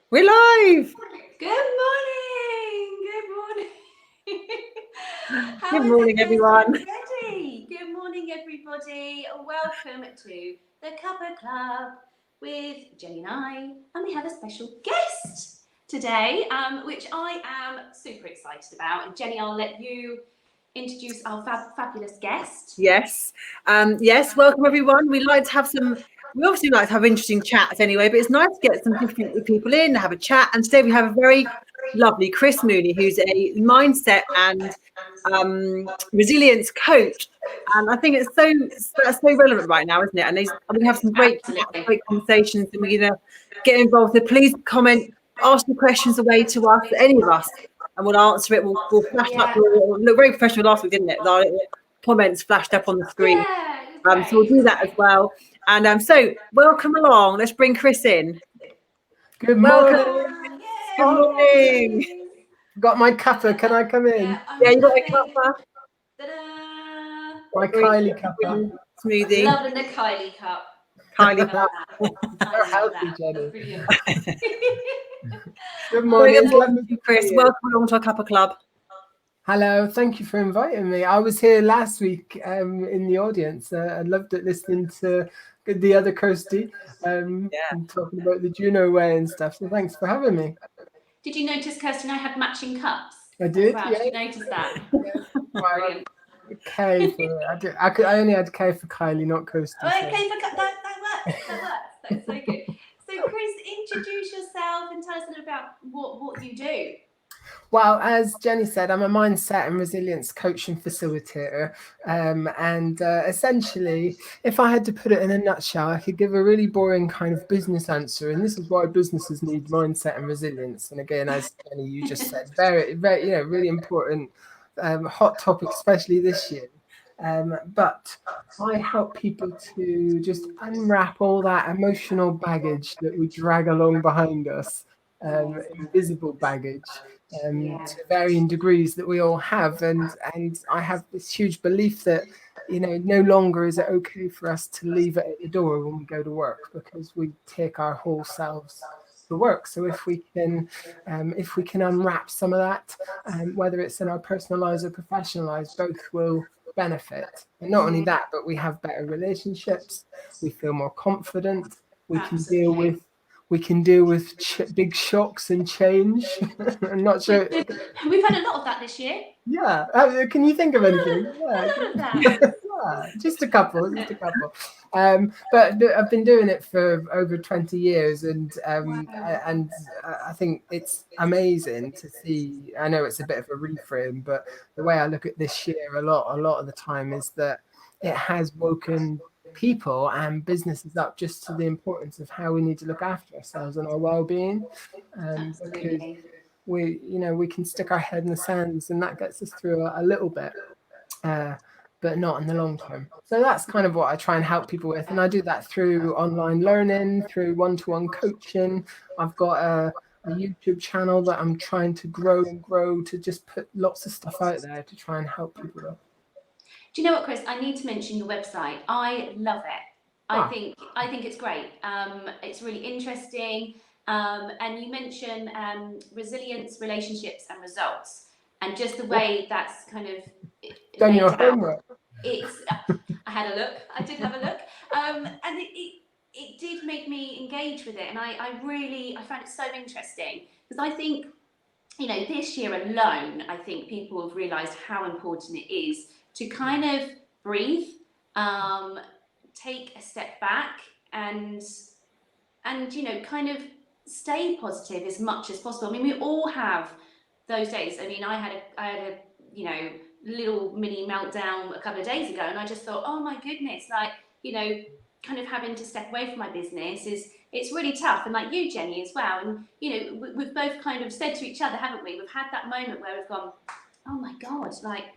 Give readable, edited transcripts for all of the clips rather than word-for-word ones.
We're live. Good morning. Good morning. How Good is morning, it everyone. Thursday already? Good morning, everybody. Welcome to the Cuppa Club with Jenny and I, and we have a special guest today, which I am super excited about. And Jenny, I'll let you introduce our fabulous guest. Yes. Yes, welcome everyone. We obviously like to have interesting chats anyway, but it's nice to get some different people in, have a chat. And today we have a very lovely Chris Mooney, who's a mindset and resilience coach. And I think that's so relevant right now, isn't it? And we have some great chats, great conversations, and we're gonna get involved. So please comment, ask your questions away to us, any of us, and we'll answer it. We'll flash up look very professional last week, didn't it? Comments flashed up on the screen. Yeah, it was great. So we'll do that as well. And so welcome along. Let's bring Chris in. Good Welcome. morning. Good morning. Got my cuppa. Can I come in? Yeah, you got a cuppa. Ta-da! My Kylie cuppa. Smoothie. Loving the Kylie cup. Kylie cup. Very healthy, Jenny. Brilliant. Good morning. Chris. Welcome along to our Cuppa Club. Hello. Thank you for inviting me. I was here last week in the audience. I loved it listening to the other Kirsty and talking about the Juno way and stuff. So thanks for having me. Did you notice Kirsty and I had matching cups? I did. Wow, Yeah. did you notice that? Brilliant. K for it. I only had K for Kylie, not Kirsty. Oh, okay, that works. That's so good. So, Chris, introduce yourself and tell us a little about what you do. Well, as Jenny said, I'm a mindset and resilience coach and facilitator. Essentially, if I had to put it in a nutshell, I could give a really boring kind of business answer. And this is why businesses need mindset and resilience. And again, as Jenny, you just said, very, very, really important, hot topic, especially this year. But I help people to just unwrap all that emotional baggage that we drag along behind us, invisible baggage. To varying degrees that we all have, and I have this huge belief that no longer is it okay for us to leave it at the door when we go to work, because we take our whole selves to work. So if we can unwrap some of that, whether it's in our personal lives or professional lives, both will benefit. And not only that, but we have better relationships, we feel more confident, we can deal with big shocks and change. I'm not sure. We've had a lot of that this year. Yeah. Can you think of anything? A lot of that. Yeah, just a couple. But I've been doing it for over 20 years, and I think it's amazing to see. I know it's a bit of a reframe, but the way I look at this year a lot of the time is that it has woken people and businesses up just to the importance of how we need to look after ourselves and our well-being, because we can stick our head in the sands and that gets us through a little bit, but not in the long term. So that's kind of what I try and help people with, and I do that through online learning, through one-to-one coaching. I've got a YouTube channel that I'm trying to grow to just put lots of stuff out there to try and help people. Do you know what, Chris? I need to mention your website. I love it. I think it's great. It's really interesting. And you mention resilience, relationships, and results, and just the way that's kind of done your homework. It's. I had a look. I did have a look, and it did make me engage with it, and I found it so interesting, because I think, this year alone, I think people have realised how important it is to kind of breathe, take a step back, and kind of stay positive as much as possible. I mean, we all have those days. I mean, I had a little mini meltdown a couple of days ago, and I just thought, oh my goodness, kind of having to step away from my business it's really tough. And like you, Jenny, as well. And we've both kind of said to each other, haven't we? We've had that moment where we've gone, oh my God, like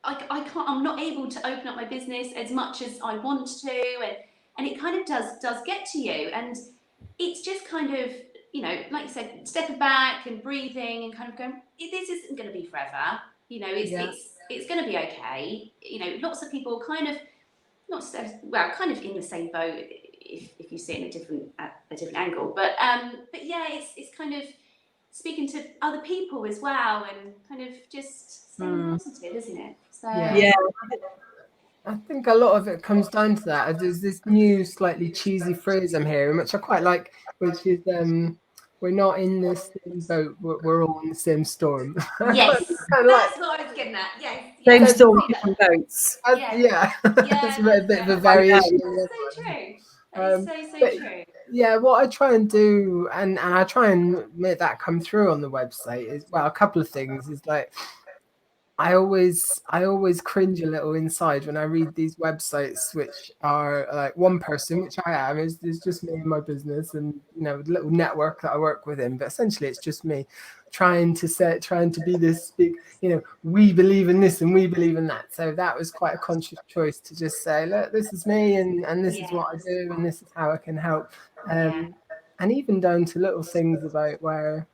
I can't. I'm not able to open up my business as much as I want to, and it kind of does get to you. And it's just kind of, like you said, stepping back and breathing and kind of going, this isn't going to be forever. It's going to be okay. Lots of people kind of kind of in the same boat. if you see it in a different angle. But yeah, it's kind of speaking to other people as well, and kind of just staying positive, isn't it? So Yeah. I think a lot of it comes down to that. There's this new, slightly cheesy phrase I'm hearing, which I quite like, which is we're not in the same boat, we're all in the same storm. yes, Kind of that's what I was getting at. Yes, Same yes, storm, different boats. Yeah, it's a bit of a that's variation. so true. That is so but true. Yeah, what I try and do, and I try and make that come through on the website, is, well, a couple of things. Is like, I always cringe a little inside when I read these websites, which are like one person, which I am, is just me and my business, and a little network that I work within. But essentially, it's just me trying to be this big, we believe in this and we believe in that. So that was quite a conscious choice to just say, look, this is me, and this is what I do, and this is how I can help. And even down to little things about where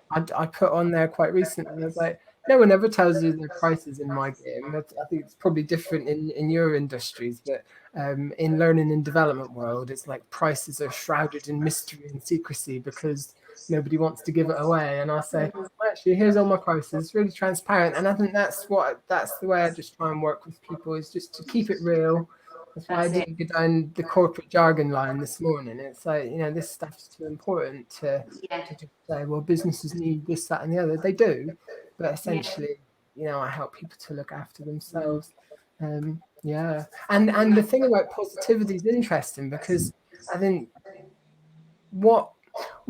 I put on there quite recently. I was like, no one ever tells you their prices in my game. I think it's probably different in your industries, but in learning and development world, it's like prices are shrouded in mystery and secrecy because nobody wants to give it away. And I'll say, well, actually, here's all my prices. It's really transparent. And I think that's the way I just try and work with people, is just to keep it real. That's why I didn't go down the corporate jargon line this morning. It's like, this stuff's too important to just say, well, businesses need this, that, and the other. They do. But essentially, I help people to look after themselves. And the thing about positivity is interesting, because I think what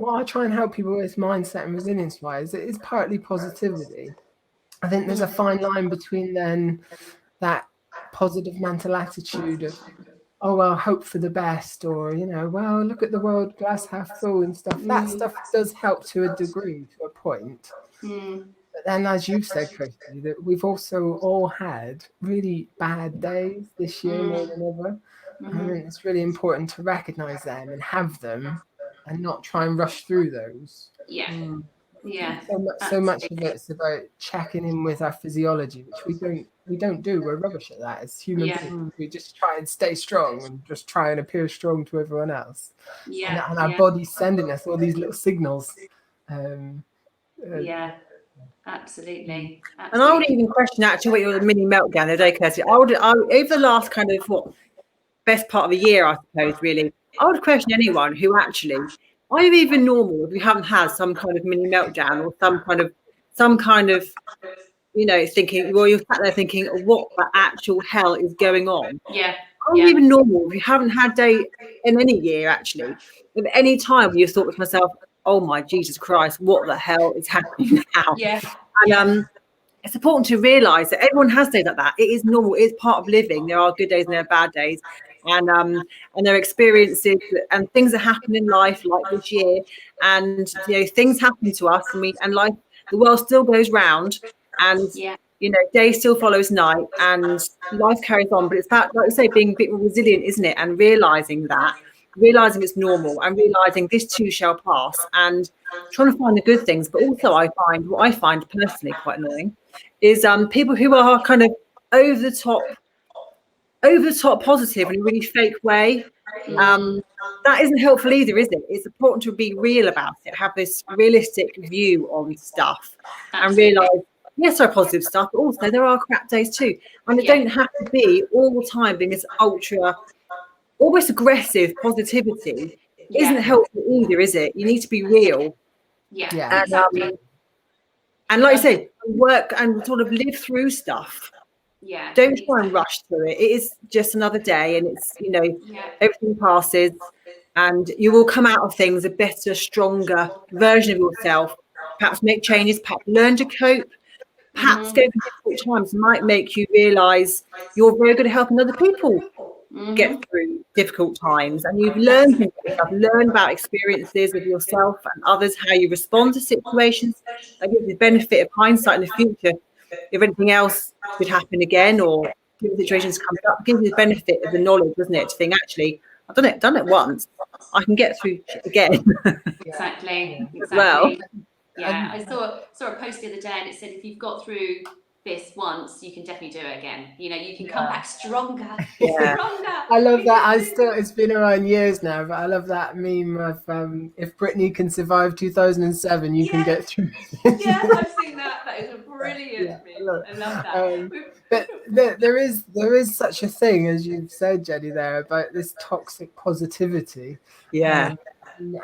I try and help people with mindset and resilience wise, it is partly positivity. I think there's a fine line between then that positive mental attitude of, oh, well, hope for the best, or, well, look at the world glass half full and stuff. That stuff does help to a degree, to a point. But then, as you've said, Christy, that we've also all had really bad days this year more than ever. I think it's really important to recognize them and have them, and not try and rush through those. So much of it's about checking in with our physiology, which we don't do. We're rubbish at that as human beings. We just try and stay strong and just try and appear strong to everyone else. And our body's sending us all these little signals. Absolutely. And I would even question actually what your mini meltdown the other day, Kirsty. I over the last kind of best part of a year, I suppose, really, I would question anyone who actually, are you even normal if you haven't had some kind of mini meltdown or some kind of thinking, well, you're sat there thinking, what the actual hell is going on? Are you even normal if you haven't had a day in any year, actually? At any time you thought to myself, oh my Jesus Christ, what the hell is happening now? And it's important to realise that everyone has days like that. It is normal. It is part of living. There are good days and there are bad days, and there are experiences and things that happen in life, like this year. And things happen to us, and life, the world still goes round, and day still follows night, and life carries on. But it's about, like you say, being a bit more resilient, isn't it? And realising it's normal, and realising this too shall pass, and trying to find the good things. But also what I find personally quite annoying is people who are kind of over the top positive in a really fake way. That isn't helpful either, is it? It's important to be real about it, have this realistic view on stuff. And realise, yes, there are positive stuff, but also there are crap days too. And it don't have to be all the time being this ultra almost aggressive positivity isn't helpful either, is it? You need to be real. Exactly. And like you say, work and sort of live through stuff. Don't try and rush through it. It is just another day, and it's everything passes, and you will come out of things a better, stronger version of yourself. Perhaps make changes, perhaps learn to cope. Perhaps going through difficult times might make you realise you're very good at helping other people get through difficult times, and you've learned things about yourself, learned about experiences of yourself and others, how you respond to situations. That gives you the benefit of hindsight in the future. If anything else could happen again, or different situations come up, it gives you the benefit of the knowledge, doesn't it? To think, actually, I've done it once, I can get through shit again. Exactly. Well, I saw a post the other day, and it said, if you've got through this once, you can definitely do it again. You know, you can come back stronger. Yeah. Stronger. I love that. It's been around years now, but I love that meme of if Britney can survive 2007, you can get through this. Yeah, I've seen that. That is a brilliant meme. I love that. But there is such a thing, as you've said, Jenny, there about this toxic positivity. Yeah.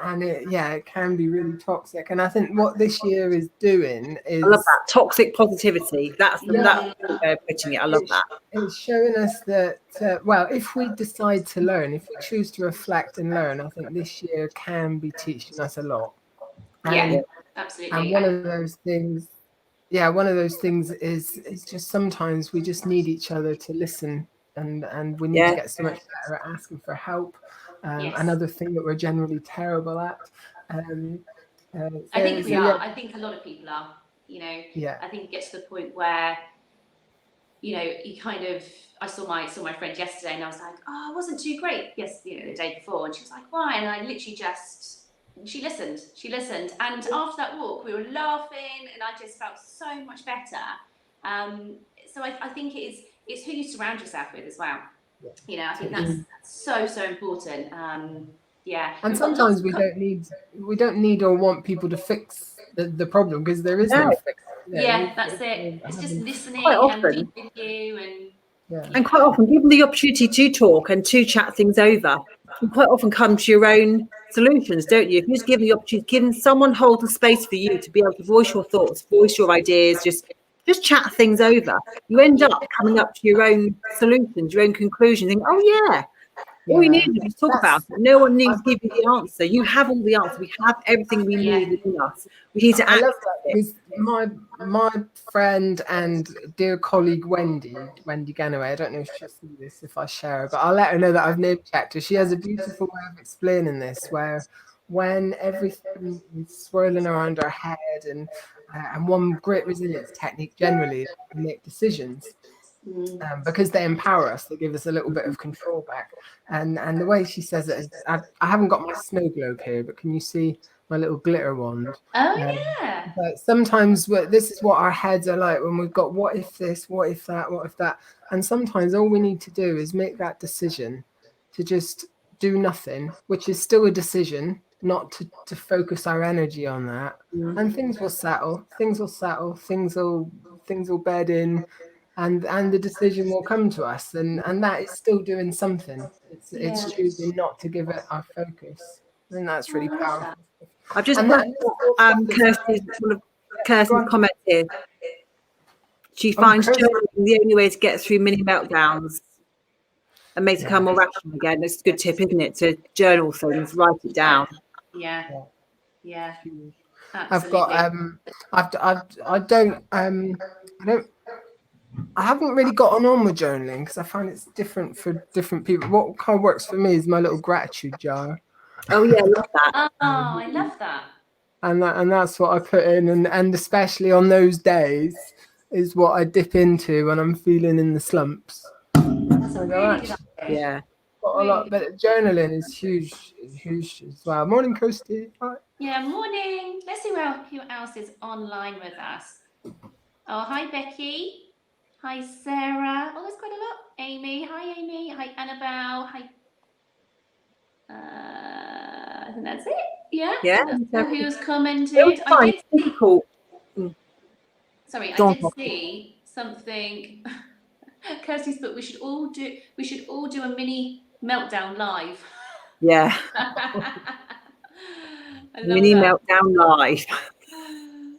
And it can be really toxic. And I think what this year is doing is, I love that toxic positivity. That's the way of putting it. I love that. It's showing us that well, if we decide to learn, if we choose to reflect and learn, I think this year can be teaching us a lot. Absolutely. And one of those things is just sometimes we just need each other to listen, and we need to get so much better at asking for help. Another thing that we're generally terrible at. I think we are. I think a lot of people are. You know, I think it gets to the point where, you know, you kind of. I saw my friend yesterday, and I was like, "Oh, I wasn't too great." Yes, you know, the day before, and she was like, "Why?" And I literally she listened, and after that walk, we were laughing, and I just felt so much better. So I think it's who you surround yourself with as well. You know, I think that's so important. And sometimes we don't need or want people to fix the problem, because there is no fix. That's it. It's just listening and being with you, and quite often give them the opportunity to talk and to chat things over. You quite often come to your own solutions, don't you? If you just give them the opportunity, giving someone hold the space for you to be able to voice your thoughts, voice your ideas, just chat things over, you end up coming up to your own solutions, your own conclusions, think, oh yeah. All you need is to talk about it. No one needs to give you the answer. You have all the answers. We have everything we need within us. We need to act. My friend and dear colleague Wendy Ganaway, I don't know if she'll see this if I share her, but I'll let her know that I've name checked her. She has a beautiful way of explaining this, where when everything is swirling around our head, and one great resilience technique generally is to make decisions. Because they empower us, they give us a little bit of control back. And the way she says it is, I haven't got my snow globe here, but can you see my little glitter wand? But sometimes this is what our heads are like when we've got what if this, what if that, what if that. And sometimes all we need to do is make that decision to just do nothing, which is still a decision, not to focus our energy on that. And things will settle, things will bed in. And the decision will come to us, and that is still doing something. It's choosing not to give it our focus, and that's really powerful. I've just put Kirsty's comment here. She finds journaling the only way to get through mini meltdowns and makes it become more rational again. It's a good tip, isn't it? To journal things, write it down. I haven't really gotten on with journaling because I find it's different for different people. What kind of works for me is my little gratitude jar. Oh yeah, I love that. I love that. And that's what I put in, and especially on those days is what I dip into when I'm feeling in the slumps. That's a really good idea. Got a lot, but journaling is huge as well. Morning, Kirsty. Hi. Yeah, morning. Let's see who else is online with us. Oh, hi Becky. Hi Sarah. Oh, there's quite a lot. Amy. Hi Amy. Hi Annabelle. Hi. I think that's it. Yeah. Who's commented? I did see something. Kirsty's put we should all do a mini meltdown live. Yeah. Mini meltdown live.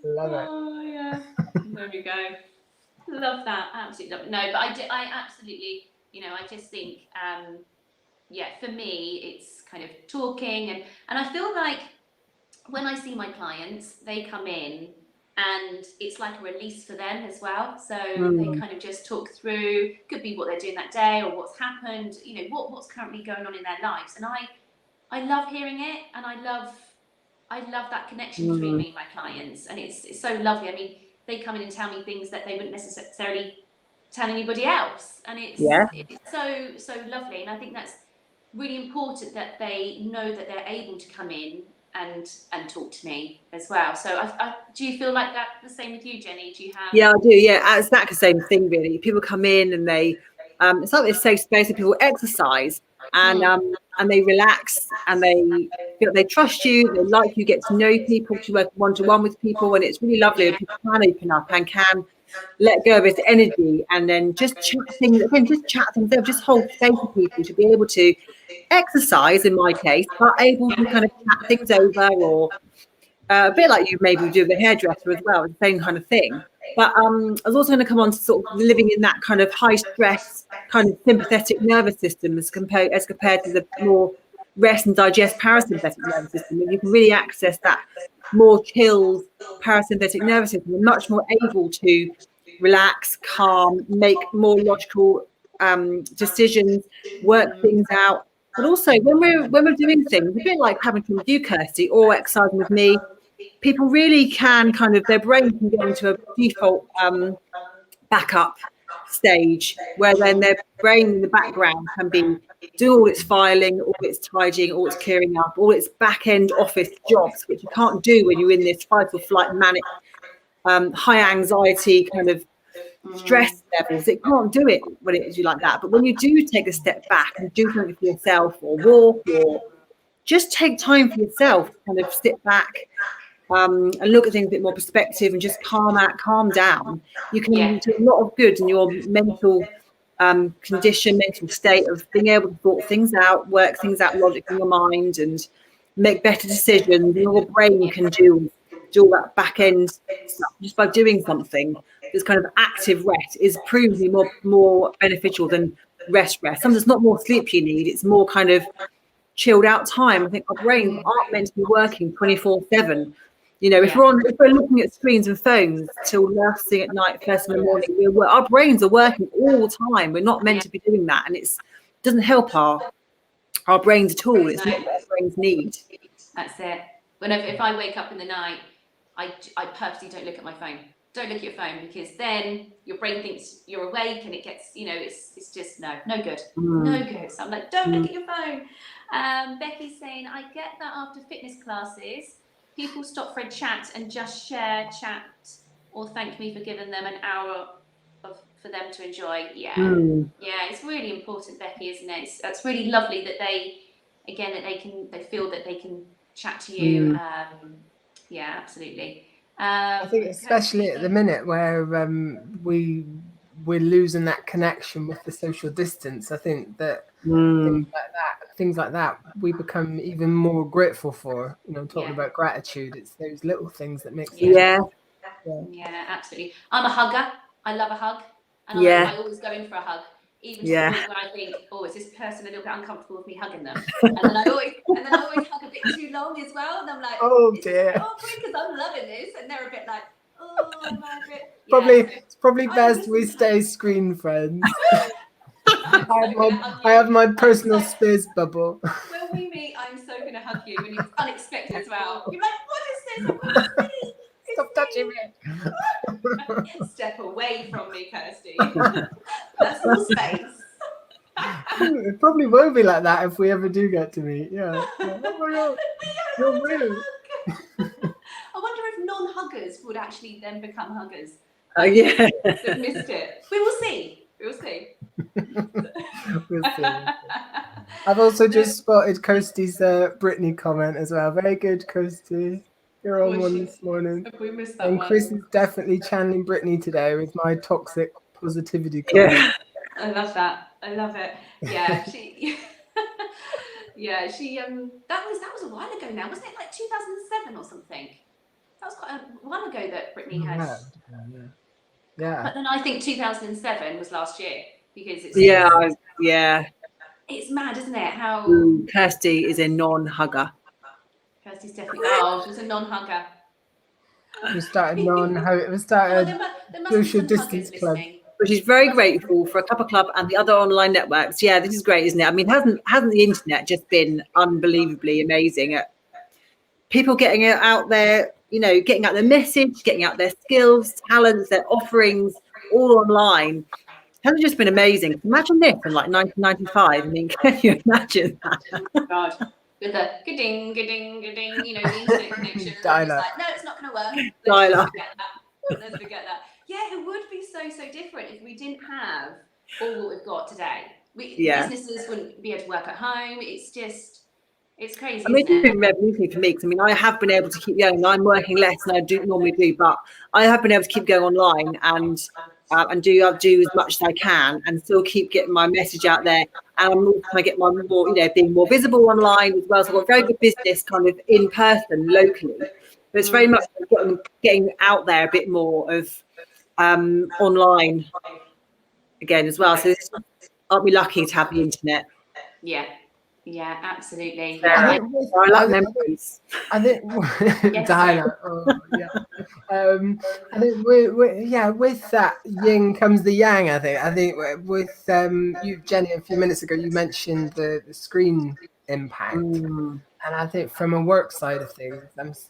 Love it. Oh yeah. There we go. Love that. Absolutely love it. No, but I absolutely, you know, I just think for me it's kind of talking, and I feel like when I see my clients, they come in and it's like a release for them as well. So they kind of just talk through, could be what they're doing that day or what's happened, you know, what's currently going on in their lives. And I love hearing it, and I love that connection between me and my clients, and it's so lovely. I mean, they come in and tell me things that they wouldn't necessarily tell anybody else, and it's so lovely. And I think that's really important that they know that they're able to come in and talk to me as well. So do you feel like that the same with you, Jenny? Do you have? Yeah, I do. Yeah, it's exactly the same thing really. People come in and they it's like this safe space where people exercise and they relax and they feel they trust you, they like you, get to know people, to work one-to-one with people, and it's really lovely when people can open up and can let go of its energy and then just chat things over, just hold space for people to be able to exercise in my case, but able to kind of chat things over, or a bit like you maybe do with a hairdresser as well, the same kind of thing. But I was also going to come on to sort of living in that kind of high stress kind of sympathetic nervous system as compared to the more rest and digest parasympathetic nervous system. And you can really access that more chilled parasympathetic nervous system. You're much more able to relax, calm, make more logical decisions, work things out. But also when we're doing things, a bit like having to with you, Kirsty, or exercising with me, people really can kind of, their brain can go into a default backup stage where then their brain in the background can be doing all its filing, all its tidying, all its clearing up, all its back-end office jobs, which you can't do when you're in this fight or flight manic, high anxiety kind of stress levels. It can't do it when it is you like that. But when you do take a step back and do something for yourself, or walk, or just take time for yourself to kind of sit back and look at things a bit more perspective and just calm down, you can do a lot of good in your mental condition, mental state of being able to sort things out, work things out logically in your mind and make better decisions. Your brain can do all that back end stuff just by doing something. This kind of active rest is proven to be more beneficial than rest. Sometimes it's not more sleep you need, it's more kind of chilled out time. I think our brains aren't meant to be working 24/7. You know, if we're looking at screens and phones till last thing at night, first in the morning, our brains are working all the time. We're not meant to be doing that, and it doesn't help our brains at all. It's not what our brains need. That's it. If I wake up in the night, I purposely don't look at my phone. Don't look at your phone, because then your brain thinks you're awake and it gets, it's just no good. No good. So I'm like, don't look at your phone. Becky's saying, I get that after fitness classes, people stop for a chat and just chat, or thank me for giving them an hour for them to enjoy. Yeah, it's really important, Becky, isn't it? It's really lovely that they feel that they can chat to you. Yeah, absolutely. I think especially at the minute where we're losing that connection with the social distance, I think that things like that we become even more grateful for. Talking about gratitude, it's those little things that make sense. Yeah, absolutely. I'm a hugger. I love a hug, and I always go in for a hug, even to the point when I think, oh, is this person a little bit uncomfortable with me hugging them? And then I always hug a bit too long as well, and I'm like, oh dear, because I'm loving this, and they're a bit like, oh, I'm a bit. It's probably best we stay screen friends. I have my personal space bubble. When we meet, I'm so going to hug you, and it's unexpected as well. You're like, what is this? Stop touching me. Step away from me, Kirsty. Personal space. It probably won't be like that if we ever do get to meet. Yeah. Oh my God. You're rude. I wonder if non-huggers would actually then become huggers. Oh yeah. They've missed it. We will see. We'll see. I've also just spotted Kirsty's Brittany comment as well. Very good, Kirsty. You're on one this morning. Have we missed that and one? Chris is definitely channeling Brittany today with my toxic positivity comment. Yeah. I love that. I love it. Yeah, she that was a while ago now, wasn't it? Like 2007 or something. That was quite a while ago that Brittany had. Yeah. But then I think 2007 was last year, because it's it's mad, isn't it? How Kirsty is a non-hugger. Kirsty's definitely she's a non-hugger. We started social distance club. But she's very grateful for a Cuppa Club and the other online networks. Yeah, this is great, isn't it? I mean, hasn't the internet just been unbelievably amazing at people getting out there, getting out their message, getting out their skills, talents, their offerings, all online? Hasn't just been amazing? Imagine this in like 1995. I mean, can you imagine that? God. with the ga-ding, ga-ding, ga-ding, you know, the internet connection. And I'm just like, no, it's not going to work. Let's forget that. Let's forget that. Yeah, it would be so different if we didn't have all that we've got today. Businesses wouldn't be able to work at home. It's just, it's crazy. I mean, isn't it's been revolutionary for me because I mean, I have been able to keep going. I'm working less than I do normally do, but I have been able to keep going online and do as much as I can and still keep getting my message out there. And I'm also trying to get my more, you know, being more visible online as well. So I've got very good business kind of in person locally, but it's very much getting out there a bit more of online again as well. So aren't we lucky to have the internet? Yeah, absolutely. Yeah, I like memories. I think Diana. I think with that yin comes the yang. I think with you, Jenny, a few minutes ago, you mentioned the screen impact, and I think from a work side of things,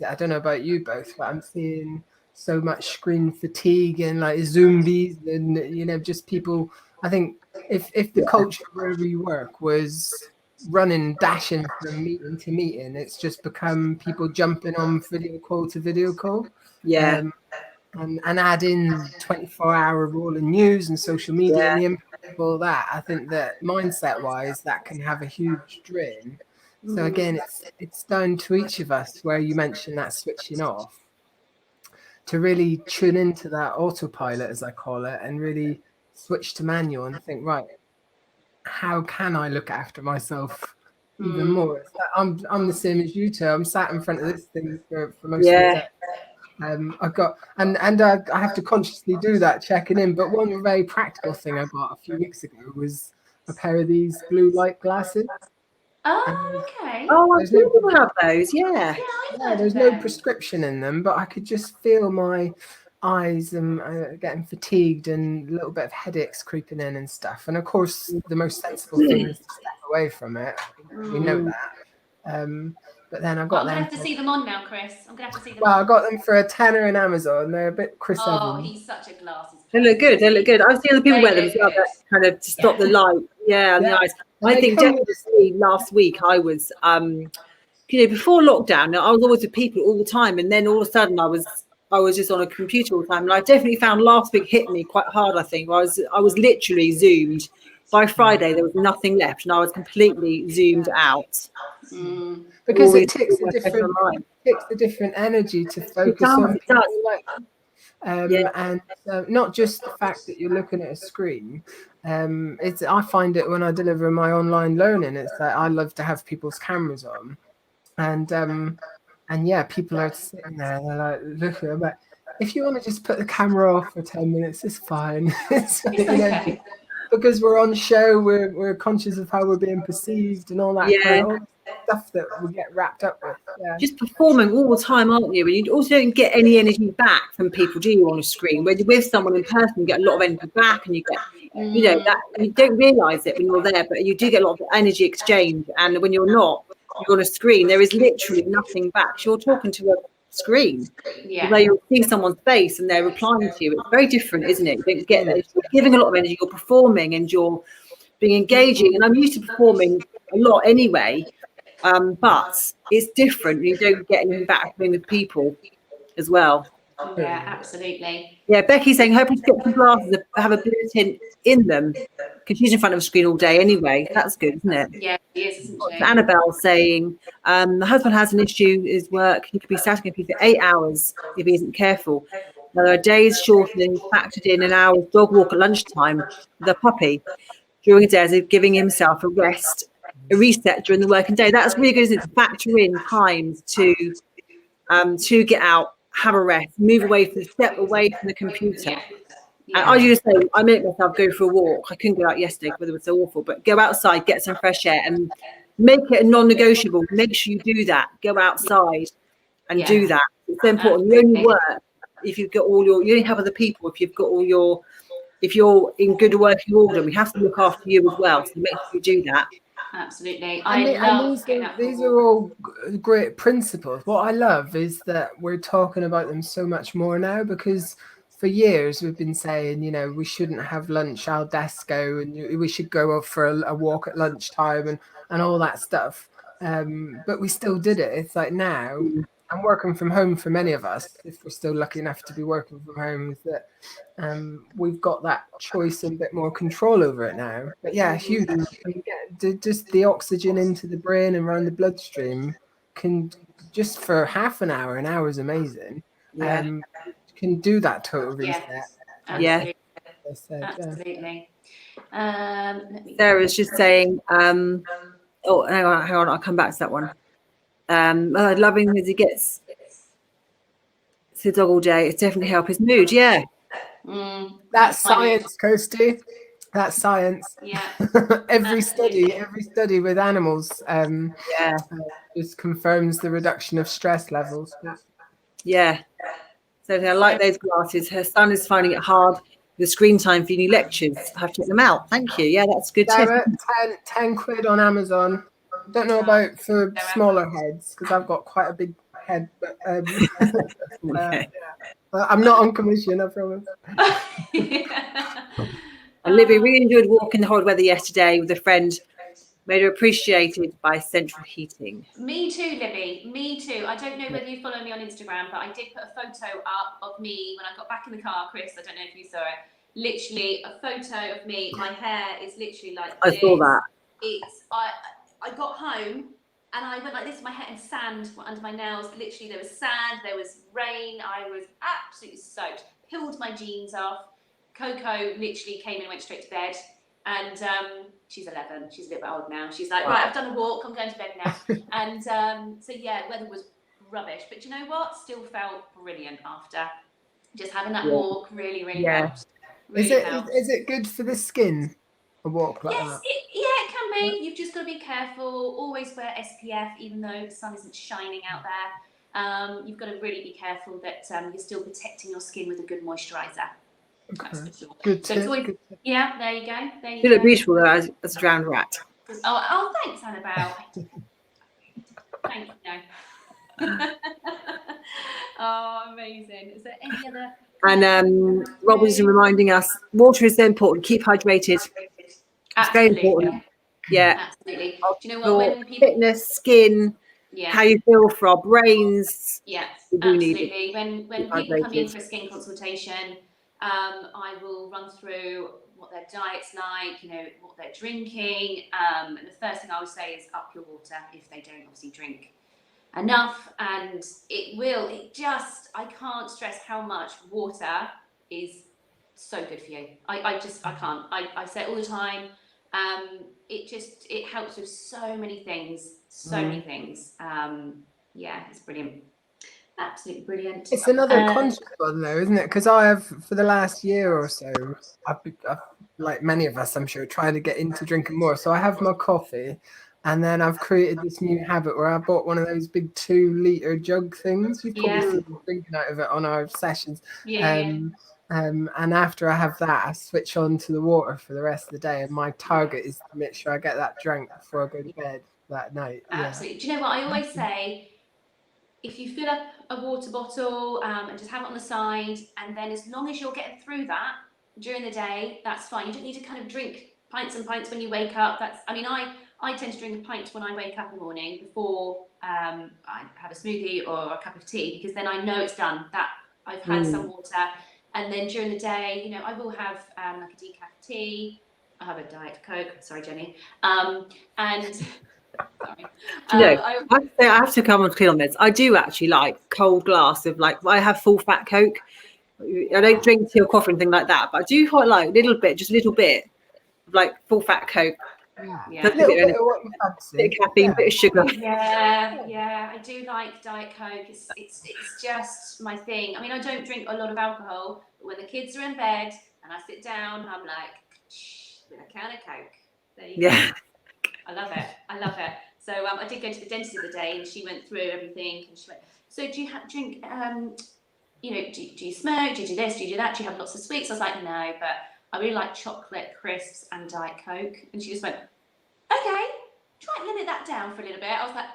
I don't know about you both, but I'm seeing so much screen fatigue and like zombies, and you know, just people. I think if the culture where we work was running, dashing from meeting to meeting, it's just become people jumping on video call to video call. And add in 24-hour rolling news and social media and the impact of all that. I think that mindset wise, that can have a huge drain. So again, it's down to each of us, where you mentioned that switching off, to really tune into that autopilot, as I call it, and really switch to manual and think, right, how can I look after myself even more? I'm the same as you two. I'm sat in front of this thing for most of the day. I have to consciously do that, checking in. But one very practical thing I got a few weeks ago was a pair of these blue light glasses. Oh, okay. Oh, I do have those. Yeah, there's no prescription in them, but I could just feel my eyes and getting fatigued and a little bit of headaches creeping in and stuff. And of course, the most sensible thing is to step away from it. We know that. But then I got I'm them. going to have to see them on now, Chris. I'm going to have to see them on. I got them for a tenner in Amazon. They're a bit Chris Evans. Oh, he's such a glasses person. They look good. I've seen other people wear them as well, that kind of to stop the light. Yeah, and the eyes. I think definitely last week I was, before lockdown, I was always with people all the time. And then all of a sudden I was just on a computer all the time. And I definitely found last week hit me quite hard, I think. I was literally zoomed. By Friday, there was nothing left and I was completely zoomed out. Because it takes a different energy to focus on. It does. And not just the fact that you're looking at a screen. I find it when I deliver my online learning, it's that I love to have people's cameras on, and people are sitting there and they're like looking. I'm like, if you want to just put the camera off for 10 minutes, it's fine. It's okay. Because we're on show, we're conscious of how we're being perceived and all that kind of stuff that we get wrapped up with. Just performing all the time, aren't you? And you also don't get any energy back from people, do you, on a screen? When you're with someone in person, you get a lot of energy back, and you get, that you don't realise it when you're there, but you do get a lot of energy exchange. And when you're not, you're on a screen, there is literally nothing back. You're talking to a screen, where you'll see someone's face and they're replying to you. It's very different, isn't it? You don't get that. You're giving a lot of energy, you're performing, and you're being engaging. And I'm used to performing a lot anyway. But it's different. You don't get anything back from the people as well. Yeah, absolutely. Yeah, Becky's saying, hoping to get some glasses that have a blueprint in them, because she's in front of a screen all day anyway. That's good, isn't it? Yeah, it is, isn't she? Annabelle saying, the husband has an issue, his work. He could be sat on a computer for 8 hours if he isn't careful. Now, there are days shorter than he's factored in an hour's dog walk at lunchtime with a puppy during the day, as if giving himself a reset during the working day. That's really good, isn't it? To factor in times to get out, have a rest, step away from the computer. And I used to say, I make myself go for a walk. I couldn't go out yesterday because it was so awful, but go outside, get some fresh air, and make it a non-negotiable. Make sure you do that. Go outside and do that. It's so important. You only work if you've got you only have other people if you've got if you're in good working order. We have to look after you as well. So make sure you do that. Absolutely. These are all great principles. What I love is that we're talking about them so much more now, because for years we've been saying, we shouldn't have lunch al desco, and we should go off for a walk at lunchtime and all that stuff. but we still did it. It's like now, and working from home for many of us, if we're still lucky enough to be working from home, is that we've got that choice and a bit more control over it now. But yeah, huge. I mean, just the oxygen into the brain and around the bloodstream can, just for half an hour is amazing. Yeah. Can do that total reset. Yeah, absolutely. Yeah. I said, Absolutely. Sarah's just saying, oh, hang on, I'll come back to that one. Loving as he gets to the dog all day, it's definitely help his mood. Yeah. That's science, Kirsty. That's science. Yeah. every study with animals Yeah. just confirms the reduction of stress levels. Yeah. So I like those glasses. Her son is finding it hard with screen time for uni lectures. I have to check them out. Thank you. Yeah, that's good tip. 10 quid on Amazon. Don't know about for smaller heads because I've got quite a big head, but Okay. I'm not on commission, I promise. And Libby really enjoyed walking the hot weather yesterday with a friend. Made her appreciated by central heating. Me too, Libby. Me too. I don't know whether you follow me on Instagram, but I did put a photo up of me when I got back in the car, Chris. I don't know if you saw it. Literally a photo of me. My hair is literally like this. I saw that. I got home and I went like this. My hair and sand were under my nails. Literally, there was sand. There was rain. I was absolutely soaked. Peeled my jeans off. Coco literally came in and went straight to bed. And she's 11. She's a little bit old now. She's like, right, I've done a walk. I'm going to bed now. And so, yeah, weather was rubbish. But you know what? Still felt brilliant after. Just having that walk really helped. Really is it good for the skin, a walk like that? It can be. You've just got to be careful. Always wear SPF, even though the sun isn't shining out there. You've got to really be careful that you're still protecting your skin with a good moisturiser. Okay. Good tip. Yeah, there you go. You look beautiful though, as a drowned rat. Oh, thanks, Annabelle. Thank you. Oh, amazing. Is there any other? And Rob was reminding us, water is so important. Keep hydrated. It's very important. Yeah. Absolutely. Do you know what? When people... Fitness, skin, how you feel for our brains. Yeah, absolutely. When people come in for a skin consultation, I will run through what their diet's like, what they're drinking. And the first thing I would say is up your water if they don't obviously drink enough. And I can't stress how much water is so good for you. I can't. I say it all the time. It helps with so many things. Yeah, it's brilliant. Absolutely brilliant. It's another conscious one though, isn't it? Because I have, for the last year or so, I've, like many of us, I'm sure, trying to get into drinking more. So I have my coffee, and then I've created this new habit where I bought one of those big 2-liter jug things. You've probably seen me drinking out of it on our sessions. And after I have that, I switch on to the water for the rest of the day. And my target is to make sure I get that drunk before I go to bed that night. Absolutely. Do you know what I always say? If you fill up a water bottle and just have it on the side, and then as long as you're getting through that during the day, that's fine. You don't need to kind of drink pints and pints when you wake up. I tend to drink a pint when I wake up in the morning before I have a smoothie or a cup of tea, because then I know it's done, that I've had some water. And then during the day, I will have like a decaf tea. I have a Diet Coke. Sorry, Jenny. Sorry. I have to come on clear on this. I do actually like cold glass of I have full fat Coke. I don't drink tea or coffee or anything like that, but I do quite like just a little bit of full fat Coke. Yeah. A little bit of what you fancy. Bit of caffeine, bit of sugar. Yeah. I do like Diet Coke. It's just my thing. I mean, I don't drink a lot of alcohol, but when the kids are in bed and I sit down, I'm like, with a can of Coke. There you go. I love it. So I did go to the dentist the other day, and she went through everything, and she went, so do you drink, do you smoke, do you do this, do you do that, do you have lots of sweets? I was like, no, but I really like chocolate crisps and Diet Coke. And she just went, okay, try and limit that down for a little bit. I was like,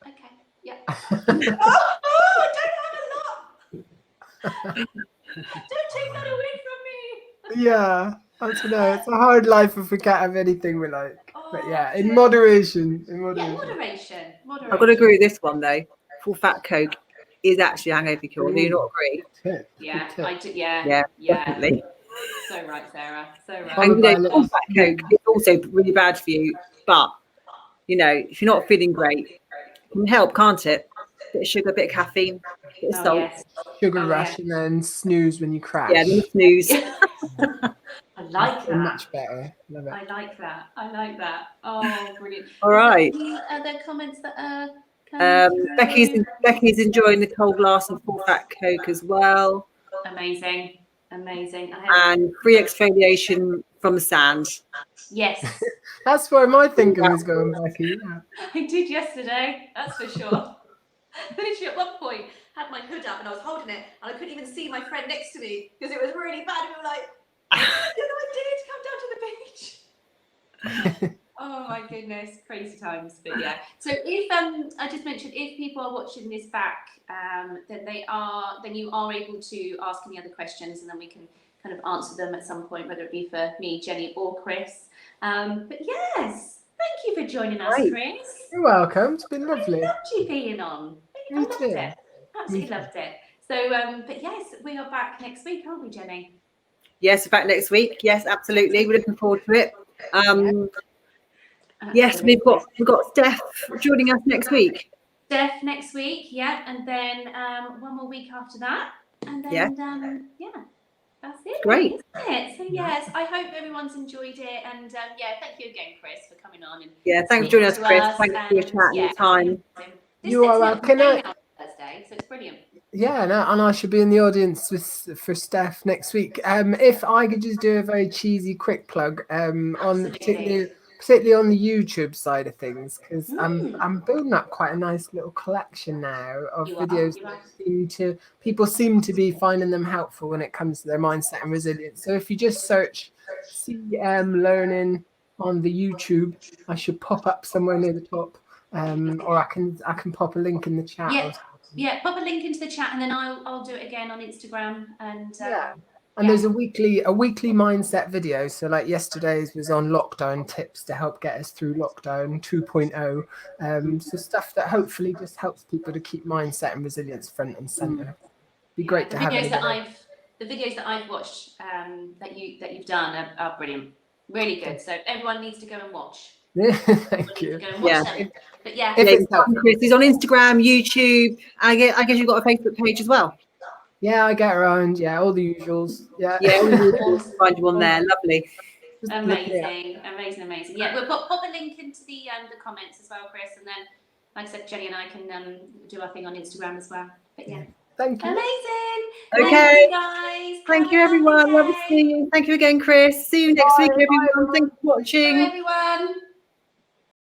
okay, yeah. I don't have a lot. Don't take that away from me. Yeah. I don't know. It's a hard life if we can't have anything we like. Oh, But yeah, in moderation. In Yeah, moderation. moderation. I've got to agree with this one though. Full fat Coke is actually a hangover cure. Do you not agree? Good tip. Yeah, Good tip. I do. Yeah. Definitely. So right, Sarah. So right. And Followed by a little full fat Coke is also really bad for you. But if you're not feeling great, it can help, can't it? Bit of sugar, bit of caffeine, bit of Oh salt. yes. sugar Oh, rush and then snooze when you crash. Yeah, then snooze. I like that. Much better. Love it. I like that. I like that. Oh, brilliant. All right. Any other comments that are coming through? Becky's enjoying the cold glass and full fat Coke as well. Amazing. Amazing. And free exfoliation from the sand. Yes. That's where my thinking was going, Becky. Yeah. I did yesterday, that's for sure. Literally at one point, had my hood up and I was holding it and I couldn't even see my friend next to me because it was really bad. We were like, I did come down to the beach. Oh my goodness, crazy times. But yeah. So if I just mentioned, if people are watching this back, then you are able to ask any other questions and then we can kind of answer them at some point, whether it be for me, Jenny, or Chris. But yes, thank you for joining us, Chris. You're welcome. It's been lovely. I loved you being on. I Me loved too. it. Absolutely loved it. So, but yes, we are back next week, aren't we, Jenny? Yes, back next week. Yes, absolutely. We're looking forward to it. Yes, we've got Steph joining us next week. Steph next week, yeah, and then one more week after that, and then that's it. Great. Isn't it? So yes, I hope everyone's enjoyed it, and thank you again, Chris, for coming on. And Thanks for joining us, Chris. Thanks for your chat and your time. You are welcome. Thursday, so it's brilliant. Yeah, no, and I should be in the audience for Steph next week. If I could just do a very cheesy quick plug on particularly on the YouTube side of things, because I'm building up quite a nice little collection now of videos that people seem to be finding them helpful when it comes to their mindset and resilience. So if you just search CM Learning on the YouTube, I should pop up somewhere near the top, or I can pop a link in the chat. Yeah, pop a link into the chat, and then I'll do it again on Instagram. And there's a weekly mindset video. So like yesterday's was on lockdown tips to help get us through lockdown 2.0. So stuff that hopefully just helps people to keep mindset and resilience front and center. Be great to have. The videos that I've watched that you've done are brilliant, really good. So everyone needs to go and watch. Thank you. But yeah, Chris is on Instagram, YouTube. I guess you've got a Facebook page as well. Yeah, I get around. Yeah, all the usuals. Yeah, all the usuals. Find you on there. Lovely. Amazing. Yeah, we'll pop a link into the comments as well, Chris, and then, like I said, Jenny and I can do our thing on Instagram as well. But yeah. Thank you. Amazing. Okay. Thank you, guys. Thank you, everyone. Love to see you. Thank you again, Chris. See you next week, everyone. Thanks for watching. Bye, everyone.